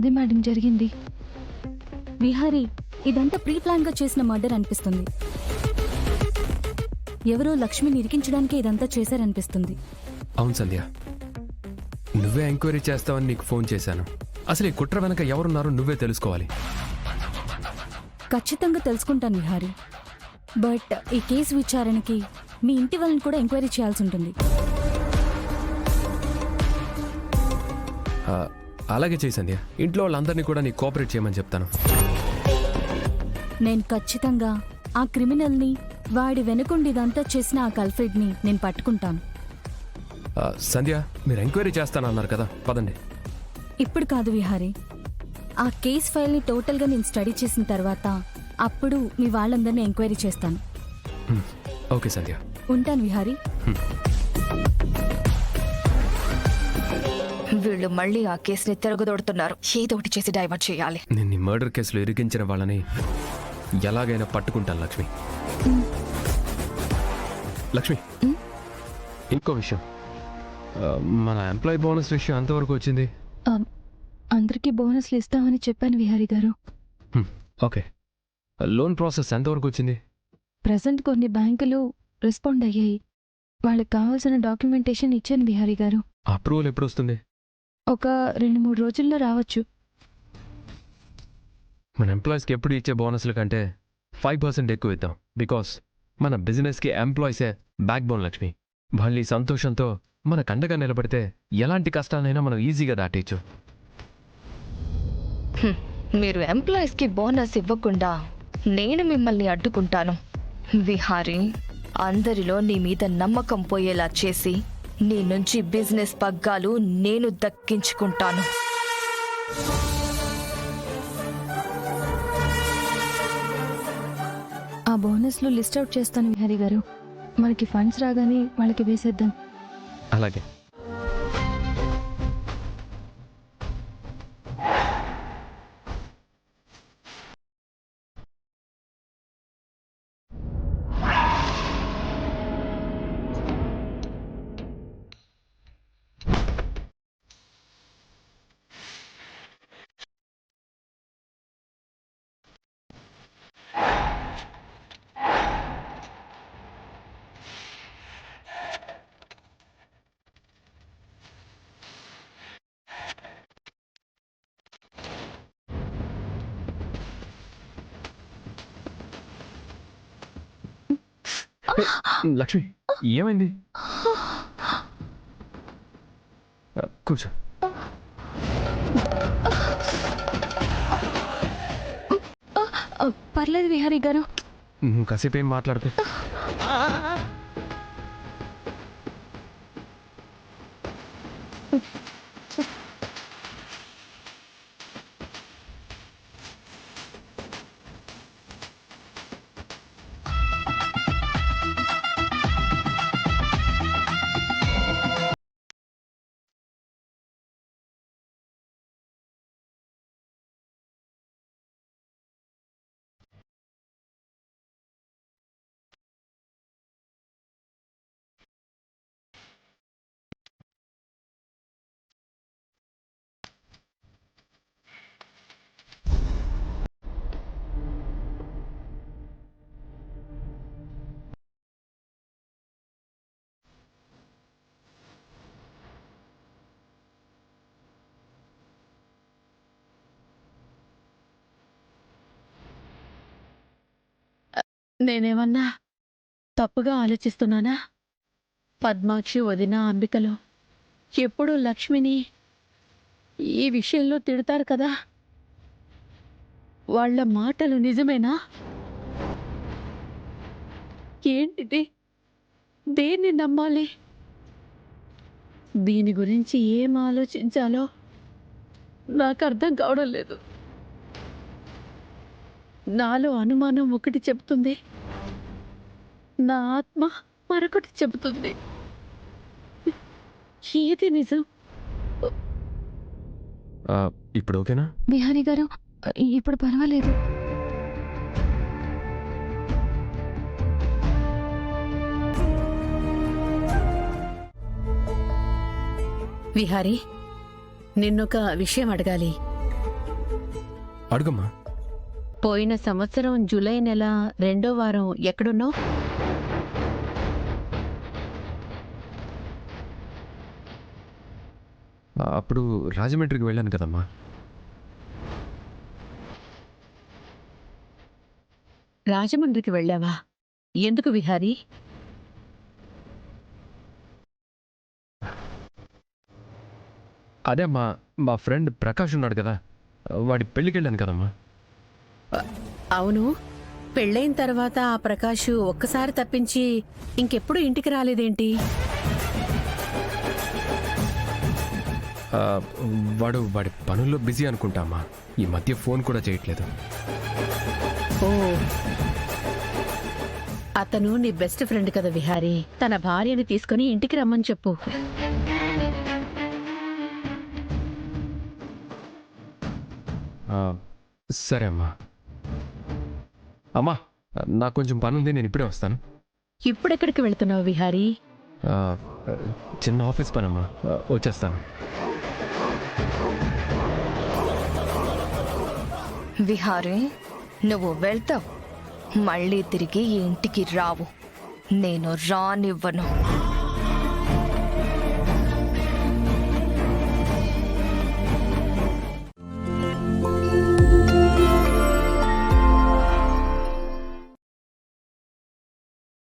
అదే మేడం జరిగింది. విహారీ, ఇదంతా ప్రీ ప్లాన్ గా చేసిన మర్డర్ అనిపిస్తుంది. ఎవరో లక్ష్మిని ఇరికించడానికే ఇదంతా చేశారనిపిస్తుంది. అవును సంధ్య, నువ్వే ఎంక్వైరీ చేస్తావని నీకు ఫోన్ చేశాను. అసలు ఈ కుట్ర వెనక ఎవరున్నారో నువ్వే తెలుసుకోవాలి. ఖచ్చితంగా తెలుసుకుంటాను విహారీ. బట్ ఈ కేసు విచారణకి మీ ఇంటి వాళ్ళని కూడా ఎంక్వైరీ చేయాల్సి ఉంటుంది. అలాగే చేయి సంధ్య. ఇంట్లో వాళ్ళందరినీ కూడా నీ కోఆపరేట్ చేయమని చెప్తాను. నేను ఖచ్చితంగా ఆ క్రిమినల్ని, వాడి వెనుకుండి ఇదంతా చేసిన ఆ కల్ఫ్రిడ్ని నేను పట్టుకుంటాను. సంధ్య, మీరు ఎంక్వైరీ చేస్తానన్నారు కదా, పదండి. ఇప్పుడు కాదు విహారీ, ఆ కేస్ ఫైల్ని టోటల్గా నేను స్టడీ చేసిన తర్వాత అప్పుడు మీ వాళ్ళందరినీ ఎంక్వైరీ చేస్తాను. ఓకే సంధ్య, ఉంటాను విహారీ. వీళ్ళు మళ్ళీ ఆ కేసుని తిరగదోడుతున్నారు. ఏదో ఒకటి చేసి డైవర్ట్ చేయాలి. నేను ఈ మర్డర్ కేసులో ఇరికించిన వాళ్ళని ఎలాగైనా పట్టుకుంటాను లక్ష్మి. లక్ష్మి, ఇంకో విషయం, మన ఎంప్లాయీ బోనస్ విషయం ఎంతవరకు వచ్చింది? అందరికీ బోనస్లు ఇస్తామని చెప్పాను విహారీ గారు. ఓకే, లోన్ ప్రాసెస్ ఎంతవరకు వచ్చింది? ప్రజెంట్ కొన్ని బ్యాంకులు రెస్పాండ్ అయ్యాయి. వాళ్ళకి కావాల్సిన డాక్యుమెంటేషన్ ఇచ్చాను విహారీ గారు. అప్రూవల్ ఎప్పుడు వస్తుంది? ఒక 2-3 రోజుల్లో రావచ్చు. మన ఎంప్లాయీస్కి ఎప్పుడు ఇచ్చే బోనస్ల కంటే 5% ఎక్కువ ఇద్దాం. బికాస్ మన బిజినెస్కి ఎంప్లాయీసే బ్యాక్ బోన్ లక్ష్మి. వాళ్ళ ఈ సంతోషంతో మన కండగా నిలబడితే ఎలాంటి కష్టాలైనా మనం ఈజీగా దాటేయచ్చు. మీరు ఎంప్లాయీస్కి బోనస్ ఇవ్వకుండా నేను మిమ్మల్ని అడ్డుకుంటాను విహారీ. అందరిలో నీ మీద నమ్మకం పోయేలా చేసి నీ నుంచి బిజినెస్ పగ్గాలు నేను దక్కించుకుంటాను. ఆ బోనస్లు లిస్ట్ అవుట్ చేస్తాను విహారీ గారు. మనకి ఫండ్స్ రాగానే వాళ్ళకి వేసేద్దాం. అలాగే. లక్ష్మి, ఏమైంది? కూర్చో. పర్లేదు విహారీ గారు. కాసేపు ఏం మాట్లాడితే నేనేమన్నా తప్పుగా ఆలోచిస్తున్నానా? పద్మాక్షి, వదిన, అంబికలు ఎప్పుడూ లక్ష్మిని ఈ విషయంలో తిడతారు కదా. వాళ్ళ మాటలు నిజమేనా? ఏంటిది? దేన్ని నమ్మాలి? దీని గురించి ఏం ఆలోచించాలో నాకు అర్థం కావడం లేదు. నాలో అనుమానం ఒకటి చెబుతుంది, నా ఆత్మ మరొకటి చెబుతుంది. ఏది నిజం? ఇప్పుడు ఓకేనా విహారీ గారు? ఇప్పుడు పర్వాలేదు. విహారీ, నిన్నొక విషయం అడగాలి. అడుగమ్మా. పోయిన సంవత్సరం జూలై నెల 2వ వారం ఎక్కడున్నావు? అప్పుడు రాజమండ్రికి వెళ్ళాను కదమ్మా. రాజమండ్రికి వెళ్ళావా? ఎందుకు విహారీ? అదే అమ్మా, మా ఫ్రెండ్ ప్రకాష్ ఉన్నాడు కదా, వాడి పెళ్ళికి వెళ్ళాను కదమ్మా. అవును, పెళ్ళైన తర్వాత ఆ ప్రకాష్ ఒక్కసారి తప్పించి ఇంకెప్పుడు ఇంటికి రాలేదేంటి? ఆ, వాడి పనుల్లో బిజీ అనుకుంటా అమ్మా. ఈ మధ్య ఫోన్ కూడా చేయట్లేదు. ఓ, అతను నీ బెస్ట్ ఫ్రెండ్ కదా విహారీ. తన భార్యని తీసుకుని ఇంటికి రమ్మని చెప్పు. ఆ, సరే అమ్మా. అమ్మా, నాకు కొంచెం పని ఉంది, నేను ఇప్పుడే వస్తాను. ఇప్పుడెక్కడికి వెళ్తున్నావు విహారీ? ఆ, చిన్న ఆఫీస్ పని అమ్మా, వచ్చేస్తాను. విహారీ, నువ్వు వెళ్తావు, మళ్ళీ తిరిగి ఈ ఇంటికి రావు. నేను రానివ్వను.